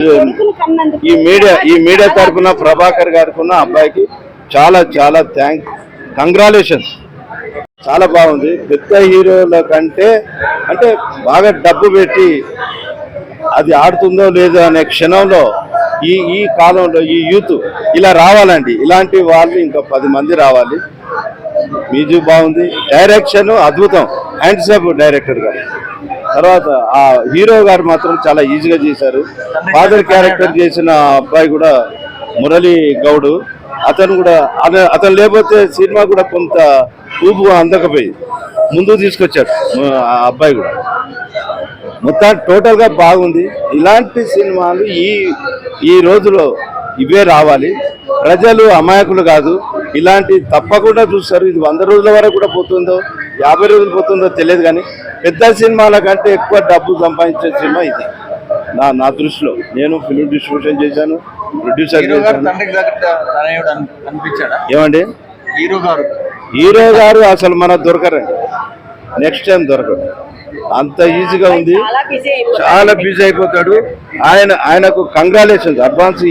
ఈ మీడియా తరఫున ప్రభాకర్ గారికి అబ్బాయికి చాలా చాలా కంగ్రాచులేషన్స్. చాలా బాగుంది. పెద్ద హీరోల కంటే అంటే బాగా డబ్బు పెట్టి అది ఆడుతుందో లేదో అనే క్షణంలో ఈ కాలంలో ఈ యూత్ ఇలా రావాలండి. ఇలాంటి వాళ్ళు ఇంకా 10 మంది రావాలి. మ్యూజిక్ బాగుంది, డైరెక్షన్ అద్భుతం, హ్యాండ్స్ అప్ డైరెక్టర్ గారు. తర్వాత ఆ హీరో గారు మాత్రం చాలా ఈజీగా చేశారు. ఫాదర్ క్యారెక్టర్ చేసిన అబ్బాయి కూడా మురళీ గౌడ్, అతను లేకపోతే సినిమా కూడా కొంత ఊపు అందకపోయి ముందుకు తీసుకొచ్చాడు ఆ అబ్బాయి కూడా. మొత్తం టోటల్ గా బాగుంది. ఇలాంటి సినిమాలు ఈ రోజులో ఇవే రావాలి. ప్రజలు అమాయకులు కాదు, ఇలాంటి తప్పకుండా చూస్తారు. ఇది 100 రోజుల వరకు కూడా పోతుందో 50 రోజులు పోతుందో తెలియదు, కానీ పెద్ద సినిమాల కంటే ఎక్కువ డబ్బు సంపాదించే సినిమా ఇది నా దృష్టిలో. నేను ఫిల్మ్ డిస్ట్రిబ్యూషన్ చేశాను, ప్రొడ్యూసర్ చేశాను. ఏమండి హీరో గారు అసలు మనకు దొరకరండి, నెక్స్ట్ టైం దొరకడు. అంత ఈజీగా ఉంది, చాలా బిజీ అయిపోతాడు. ఆయనకు కంగ్రాచులేషన్స్ అడ్వాన్స్.